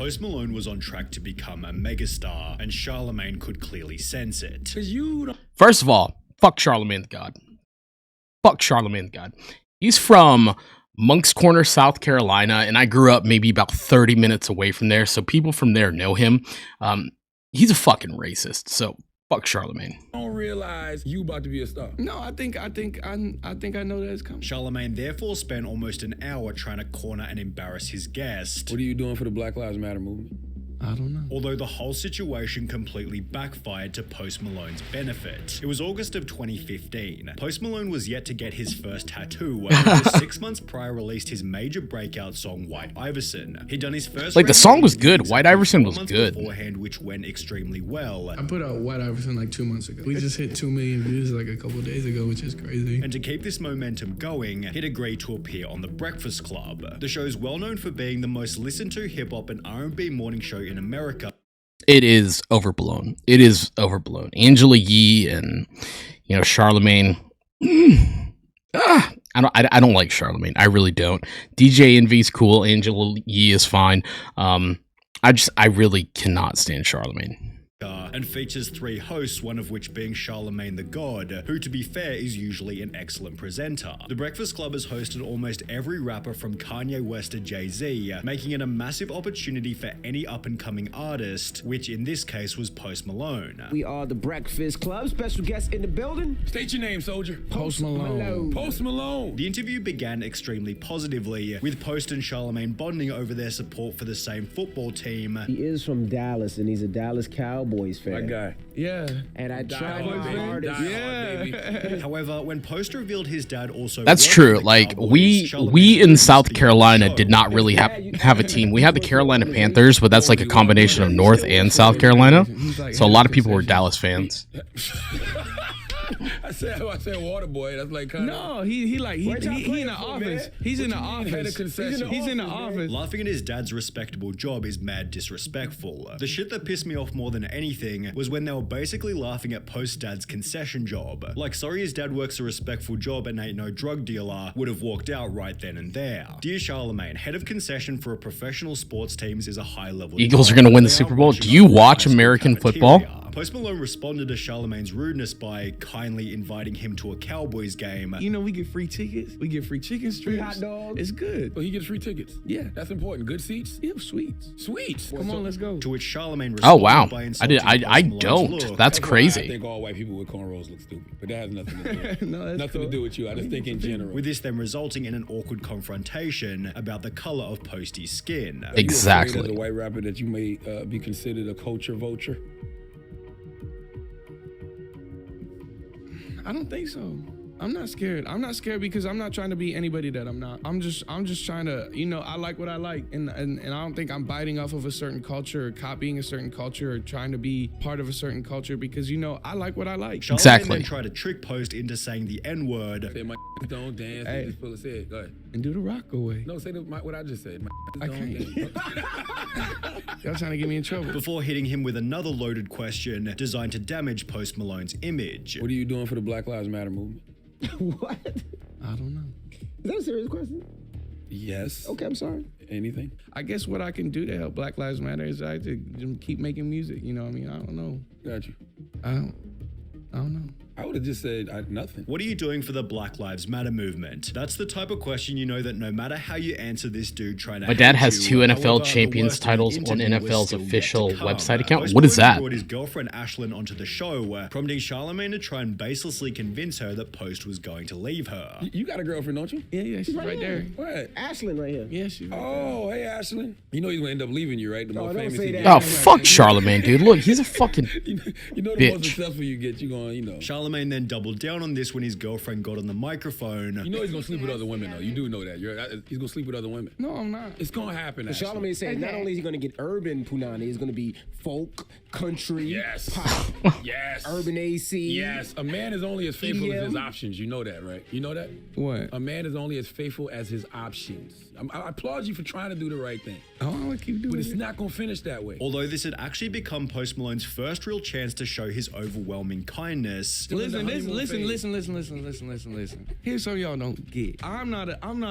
Post Malone was on track to become a megastar, and Charlamagne could clearly sense it. First of all, fuck Charlamagne the God. Fuck Charlamagne the God. He's from Moncks Corner, South Carolina, and I grew up maybe about 30 minutes away from there, so people from there know him. He's a fucking racist, so fuck Charlamagne. I don't realize you about to be a star. No, I think I know that it's coming. Charlamagne therefore spent almost an hour trying to corner and embarrass his guest. What are you doing for the Black Lives Matter movement? I don't know. Although the whole situation completely backfired to Post Malone's benefit. It was August of 2015. Post Malone was yet to get his first tattoo, and just 6 months prior released his major breakout song White Iverson. He'd done his first the song was good. White Iverson was good beforehand, which went extremely well. I put out White Iverson like 2 months ago. We just hit 2 million views like a couple days ago, which is crazy. And to keep this momentum going, he'd agreed to appear on The Breakfast Club. The show's well known for being the most listened to hip hop and R&B morning show in America. It is overblown. It is overblown. Angela Yee and Charlamagne. I don't like Charlamagne. I really don't. DJ Envy's cool. Angela Yee is fine. I really cannot stand Charlamagne. And features 3 hosts, one of which being Charlamagne the God, who to be fair is usually an excellent presenter. The Breakfast Club has hosted almost every rapper from Kanye West to Jay-Z, making it a massive opportunity for any up-and-coming artist, which in this case was Post Malone. We are the Breakfast Club, special guest in the building. State your name, soldier. Post Malone. Post Malone. The interview began extremely positively, with Post and Charlamagne bonding over their support for the same football team. He is from Dallas, and he's a Dallas Cowboys fan. My guy. Yeah. And I tried hard, my baby. hardest. Yeah. However, when Post revealed his dad also That's worked true. for the Like Cowboys, we in Charlamagne South refused Carolina to did show. not really have a team. We had the Carolina Panthers, but that's like a combination of North and South Carolina. So a lot of people were Dallas fans. I said water boy. That's like kind of. No, he in the office. He's in the office. He's in the office. Laughing at his dad's respectable job is mad disrespectful. The shit that pissed me off more than anything was when they were basically laughing at Post's dad's concession job. Like, sorry his dad works a respectful job and ain't no drug dealer, would have walked out right then and there. Dear Charlamagne, head of concession for a professional sports teams is a high level. Eagles are going to win the Super Bowl. Do you watch American football? Post Malone responded to Charlamagne's rudeness by kindly inviting him to a Cowboys game. We get free tickets. We get free chicken strips. Hot dogs. It's good. Well, he gets free tickets. Yeah. That's important. Good seats. Yeah, sweets. Sweets. Come on, let's go. To which Charlamagne Oh responded wow. by I insulting I Post Malone's don't. look. That's why I crazy. think all white people with cornrows look stupid, but that has nothing to do. No, that's nothing cool. to do with you. I just think in general. With this then resulting in an awkward confrontation about the color of Posty's skin. Are you Exactly. afraid as a white rapper that you may be considered a culture vulture? I don't think so. I'm not scared. I'm not scared because I'm not trying to be anybody that I'm not. I'm just trying to, I like what I like. And I don't think I'm biting off of a certain culture or copying a certain culture or trying to be part of a certain culture because, I like what I like. Charlamagne Exactly. then tried to trick Post into saying the N-word. Say my don't dance. Hey. Just full of say it. Go ahead. And do the rock away. No, say what I just said. I don't can't. dance. Y'all trying to get me in trouble. Before hitting him with another loaded question designed to damage Post Malone's image. What are you doing for the Black Lives Matter movement? What? I don't know. Is that a serious question? Yes. Okay, I'm sorry. Anything? I guess what I can do to help Black Lives Matter is I to keep making music. I don't know. Got you. I don't know. I would have just said nothing. What are you doing for the Black Lives Matter movement? That's the type of question that no matter how you answer this dude trying to My dad hate has you, 2 however, NFL the champions worst titles of the on interview was NFL's still yet official to come. website account. Post What is Malone that? brought his girlfriend Ashlyn onto the show, prompting Charlamagne to try and baselessly convince her that Post was going to leave her. You got a girlfriend, don't you? Yeah, she's right there. What? Ashlyn right here. Yeah, she's right there. Oh, hey, Ashlyn. You know he's gonna end up leaving you, right? The more don't famous say he that. gets. Oh, fuck Charlamagne, dude. Look, he's a fucking You know the more bitch. successful you get, you're going, Charlamagne then doubled down on this when his girlfriend got on the microphone. You know he's gonna sleep with other women, though. You do know that. He's gonna sleep with other women. No, I'm not. It's gonna happen. Ashley. Charlamagne said not only is he going to get urban Punani, it's going to be folk, country, Yes. pop, Yes. urban AC. Yes. A man is only as faithful as his EDM. options. You know that, right? You know that? What? A man is only as faithful as his options. I applaud you for trying to do the right thing, I want to keep doing but it's it. not gonna finish that way. Although this had actually become Post Malone's first real chance to show his overwhelming kindness, still in the honeymoon phase. Listen. Here's something y'all don't get. I'm not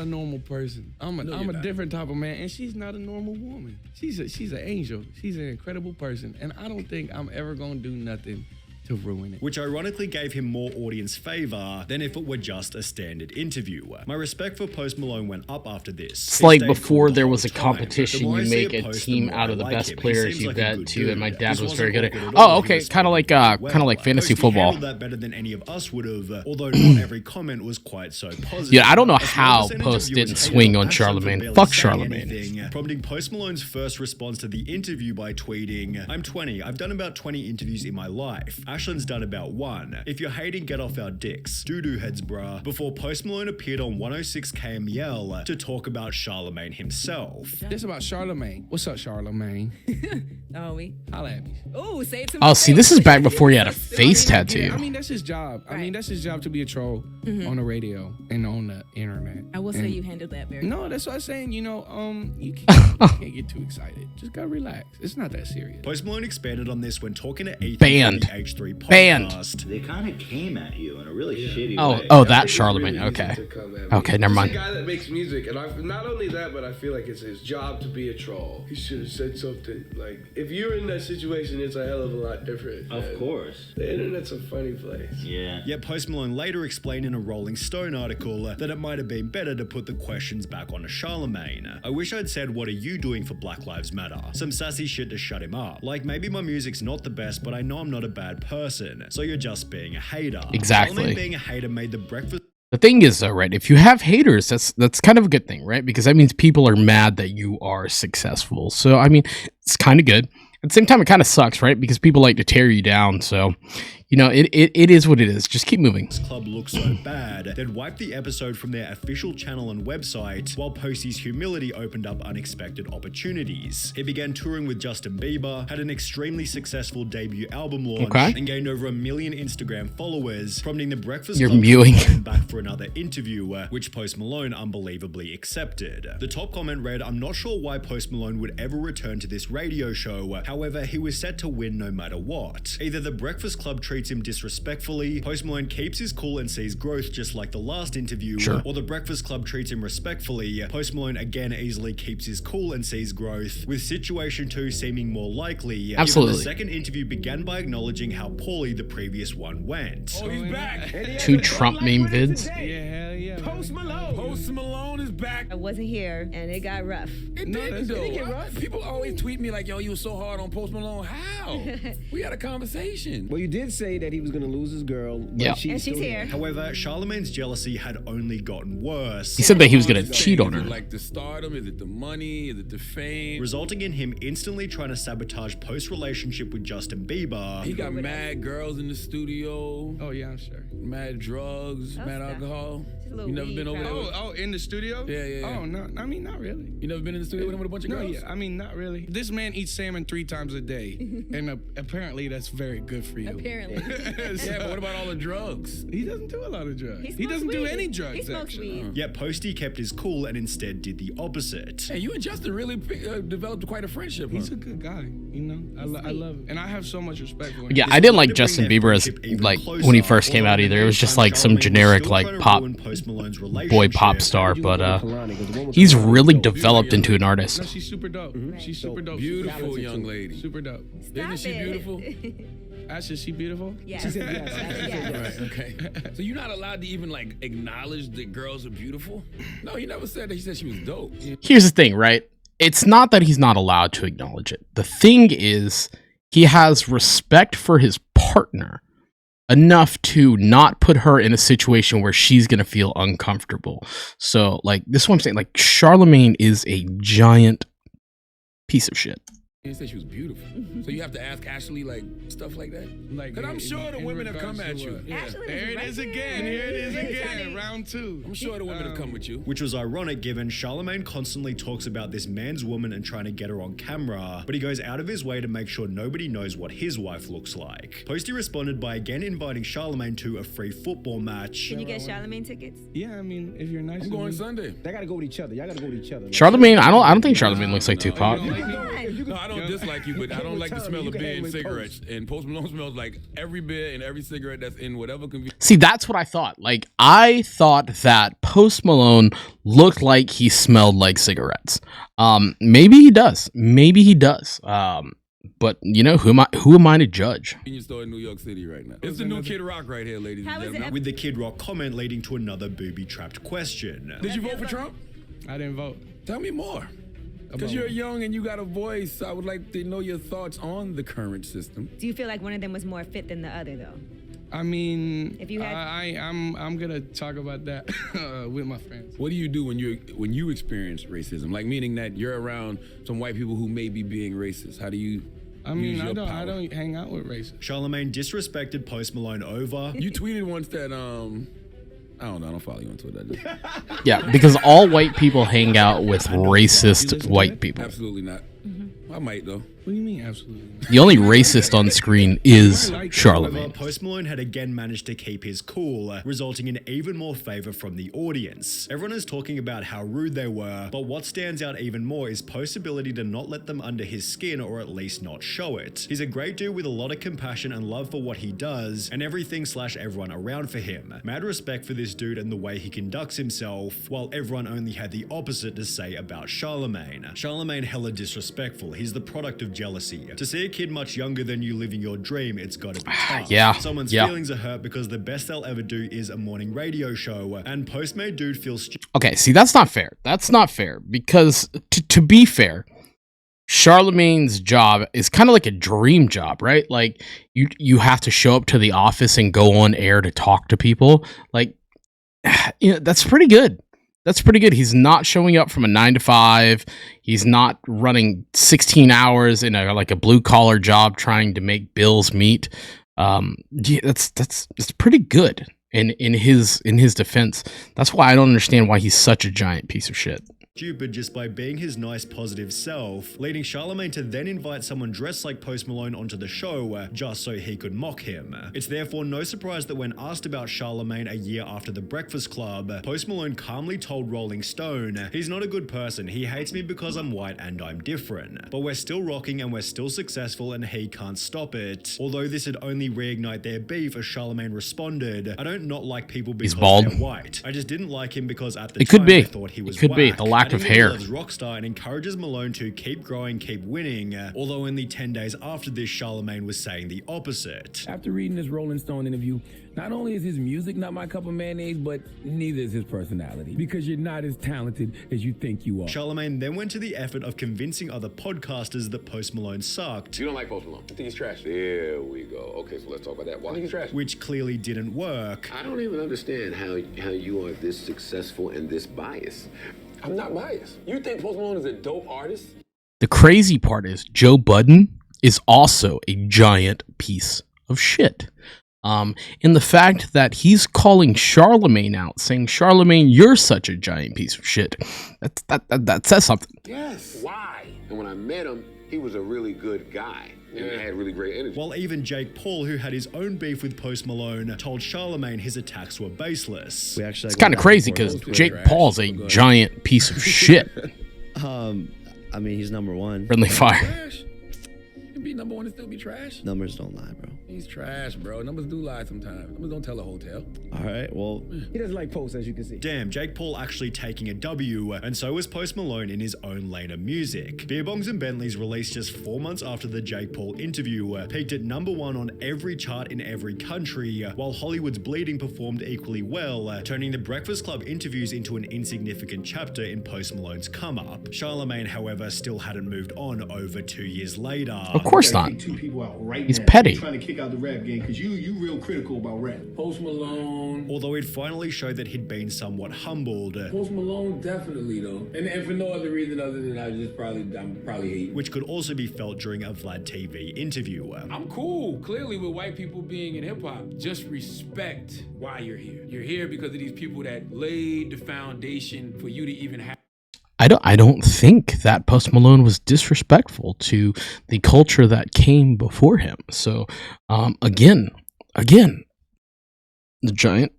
a normal person. I'm a different type of man, and she's not a normal woman. She's an angel. She's an incredible person, and I don't think I'm ever gonna do nothing to ruin it. Which ironically gave him more audience favor than if it were just a standard interview. My respect for Post Malone went up after this. It's like before there was a competition, you make a team out of the best players you vet too, and my dad was very good at it. Oh, okay, kind of like fantasy football. That better than any of us would have, although not every comment was quite so positive. Yeah, I don't know how Post didn't swing on Charlamagne. Fuck Charlamagne. Prompting Post Malone's first response to the interview by tweeting, "I'm 20. I've done about 20 interviews in my life. Ashlin's done about 1. If you're hating, get off our dicks. Doo-doo heads, bruh." Before Post Malone appeared on 106 KML to talk about Charlamagne himself. This about Charlamagne. What's up, Charlamagne? Oh, we. Holla at me. Oh, say it to me. Oh, see, this is back before he had a face tattoo. I mean, that's his job. I mean, that's his job to be a troll on the radio and on the internet. I will say you handled that very No, that's what I'm saying. You can't get too excited. Just gotta relax. It's not that serious. Post Malone expanded on this when talking to Ethan Banned. from the H3 podcast. Banned. They kind of came at you in a really shitty way. Oh, that Charlamagne. Okay. Okay, never mind. He's a guy that makes music, and not only that, but I feel like it's his job to be a troll. He should have said something like, if you're in that situation, it's a hell of a lot different. Of course. The internet's a funny place. Yeah. Yet Post Malone later explained in a Rolling Stone article that it might have been better to put the questions back on Charlamagne. "I wish I'd said, what are you doing for Black Lives Matter? Some sassy shit to shut him up. Like, maybe my music's not the best, but I know I'm not a bad person. So you're just being a hater." Exactly. Charlamagne being a hater made the breakfast. The thing is, though, right? If you have haters, that's kind of a good thing, right? Because that means people are mad that you are successful. So, I mean, it's kind of good. At the same time, it kind of sucks, right? Because people like to tear you down. So, you know, it is what it is. Just keep moving. Club looked so bad, they'd wiped the episode from their official channel and website, while Posty's humility opened up unexpected opportunities. He began touring with Justin Bieber, had an extremely successful debut album launch, and gained over 1 million Instagram followers, prompting the Breakfast Club mewing. to come back for another interview, which Post Malone unbelievably accepted. The top comment read, "I'm not sure why Post Malone would ever return to this radio show. However, he was set to win no matter what. Either the Breakfast Club treats him disrespectfully, Post Malone keeps his cool and sees growth just like the last interview, or the Breakfast Club treats him respectfully, Post Malone again easily keeps his cool and sees growth, with situation 2 seeming more likely. Absolutely. The second interview began by acknowledging how poorly the previous one went." Oh, he's back. 2 Trump meme vids. Yeah, hell yeah. Post Malone. Post Malone is back. I wasn't here, and it got rough. It did get rough. People always tweet me like, yo, you were so hard on Post Malone. How? We had a conversation. Well, you did say that he was going to lose his girl. But Yeah. And she's here. However, Charlamagne's jealousy had only gotten worse. He said that he was going to cheat on Is her. it like the stardom? Is it the money? Is it the fame? Resulting in him instantly trying to sabotage Post's relationship with Justin Bieber. He got mad girls in the studio, Oh yeah, I'm sure. mad drugs, mad stop. alcohol. Just a little You never weed been over there? probably. with- Oh, in the studio? Yeah. Oh no, I mean not really. You never been in the studio with him with a bunch of No, girls? yeah, I mean not really. This man eats salmon 3 times a day, and apparently that's very good for you. Apparently. Yeah, but what about all the drugs? He doesn't do a lot of drugs. He smokes doesn't do weed. any drugs. He smokes actually. weed. Yet Posty kept his cool and instead did the opposite. Hey, you and Justin really developed quite a friendship. He's huh? a good guy, you know. I love him, and I have so much respect for him. Yeah, I didn't like Justin Bieber as like when he first came out either. It was just like some generic like pop boy pop star, but he's really developed into an No, artist. she's super dope. She's super dope. Beautiful young lady. Super dope. Isn't she beautiful? Asha, she beautiful? Yes. She said yes. Yes. Right, okay. So you're not allowed to even like acknowledge that girls are beautiful? No, he never said that. He said she was dope. Here's the thing, right? It's not that he's not allowed to acknowledge it. The thing is, he has respect for his partner enough to not put her in a situation where she's going to feel uncomfortable. So, like, this is what I'm saying. Like, Charlamagne is a giant piece of shit. He didn't say she was beautiful. So you have to ask Ashley like stuff like that? Like, Because I'm sure the women have come regards at to you. what? Yeah. Ashley was There it right is there. again. Here it is Really again. trying to- Round 2. I'm sure the women have come with you. Which was ironic given Charlamagne constantly talks about this man's woman and trying to get her on camera, but he goes out of his way to make sure nobody knows what his wife looks like. Posty responded by again inviting Charlamagne to a free football match. Can you get Charlamagne tickets? Yeah, I mean, if you're nice. I'm to going me. Sunday. They gotta go with each other. Y'all gotta go with each other. Charlamagne, I don't think Charlamagne looks like Tupac. No, I don't dislike you, but I don't like the Tommy, smell you of can beer hang and with cigarettes. And Post Malone smells like every beer and every cigarette that's in whatever convenience. See, that's what I thought. Like, I thought that Post Malone looked like he smelled like cigarettes. Maybe he does. Maybe he does. But you know, who am I to judge? Convenience store in New York City right now. It's the new Kid Rock right here, ladies and How is gentlemen. it- With the Kid Rock comment leading to another booby-trapped question. Did you vote for Trump? I didn't vote. Tell me more. Because you're young and you got a voice, I would like to know your thoughts on the current system. Do you feel like one of them was more fit than the other, though? I mean, If you had- I'm gonna talk about that with my friends. What do you do when you experience racism? Like, meaning that you're around some white people who may be being racist. How do you I mean, use I your don't power? hang out with racists. Charlamagne disrespected Post Malone over. You tweeted once that I don't know. I don't follow you on Twitter. Yeah, because all white people hang out with racist white people. Absolutely not. I might though. What do you mean, absolutely? The only racist on screen is However, Charlamagne. Post Malone had again managed to keep his cool, resulting in even more favor from the audience. Everyone is talking about how rude they were, but what stands out even more is Post's ability to not let them under his skin, or at least not show it. He's a great dude with a lot of compassion and love for what he does, and everything/everyone around for him. Mad respect for this dude and the way he conducts himself, while everyone only had the opposite to say about Charlamagne. Charlamagne hella disrespectful. He's the product of jealousy. To see a kid much younger than you living your dream, it's gotta be tough. Yeah, Someone's yeah. feelings are hurt because the best they'll ever do is a morning radio show, and Post made dude feel Okay, see, that's not fair. That's not fair because, to be fair, Charlamagne's job is kind of like a dream job, right? Like, you have to show up to the office and go on air to talk to people. Like, you know, that's pretty good. That's pretty good. He's not showing up from a 9 to 5. He's not running 16 hours in a blue collar job trying to make bills meet. Yeah, that's pretty good in his defense. That's why I don't understand why he's such a giant piece of shit. stupid just by being his nice, positive self, leading Charlamagne to then invite someone dressed like Post Malone onto the show just so he could mock him. It's therefore no surprise that when asked about Charlamagne a year after The Breakfast Club, Post Malone calmly told Rolling Stone, "He's not a good person, he hates me because I'm white and I'm different. But we're still rocking and we're still successful and he can't stop it." Although this would only reignite their beef, as Charlamagne responded, "I don't not like people because bald. they're white. I just didn't like him because at the It could time be. I thought he was It could be. whack." The lack of Adding that hair. he loves Rockstar and encourages Malone to keep growing, keep winning, although only 10 days after this, Charlamagne was saying the opposite. After reading this Rolling Stone interview, not only is his music not my cup of mayonnaise, but neither is his personality. Because you're not as talented as you think you are. Charlamagne then went to the effort of convincing other podcasters that Post Malone sucked, You don't like Post Malone. I think he's trash. There we go. Okay, so let's talk about that. Why do you think he's trash? which clearly didn't work. I don't even understand how you are this successful and this biased. I'm not biased. You think Post Malone is a dope artist? The crazy part is Joe Budden is also a giant piece of shit. In the fact that he's calling Charlamagne out, saying, "Charlamagne, you're such a giant piece of shit." That says something. Yes. Why? And when I met him, he was a really good guy. And he had really great energy. While even Jake Paul, who had his own beef with Post Malone, told Charlamagne his attacks were baseless. It's kind of crazy because Jake Paul's a giant piece of shit. I mean, he's number one. Friendly fire. Trash. You can be number one and still be trash. Numbers don't lie, bro. He's trash, bro. Numbers do lie sometimes. Numbers don't tell a whole tale. All right, well, He doesn't like Post, as you can see. Damn, Jake Paul actually taking a W, and so was Post Malone in his own lane of music. Beer Bongs and Bentleys, released just 4 months after the Jake Paul interview, peaked at #1 on every chart in every country, while Hollywood's Bleeding performed equally well, turning the Breakfast Club interviews into an insignificant chapter in Post Malone's come-up. Charlamagne, however, still hadn't moved on over 2 years later. Of course not. Two people out right He's now. petty. Trying to kick out the rap game because you real critical about rap. Post Malone. Although it finally showed that he'd been somewhat humbled, Post Malone, definitely though, and for no other reason other than I'm probably hating. which could also be felt during a Vlad TV interview. I'm cool, clearly, with white people being in hip hop. Just respect why you're here. You're here because of these people that laid the foundation for you to even have. I don't think that Post Malone was disrespectful to the culture that came before him. So, again, the giant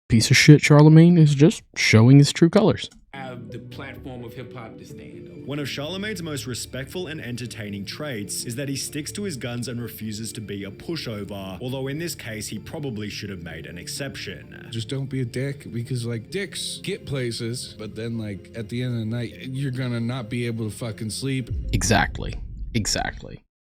piece of shit Charlamagne is just showing his true colors. Have the platform of hip hop to stand on. One of Charlamagne's most respectful and entertaining traits is that he sticks to his guns and refuses to be a pushover, although in this case he probably should have made an exception. Just don't be a dick, because like dicks get places, but then like at the end of the night, you're gonna not be able to fucking sleep. Exactly. Exactly.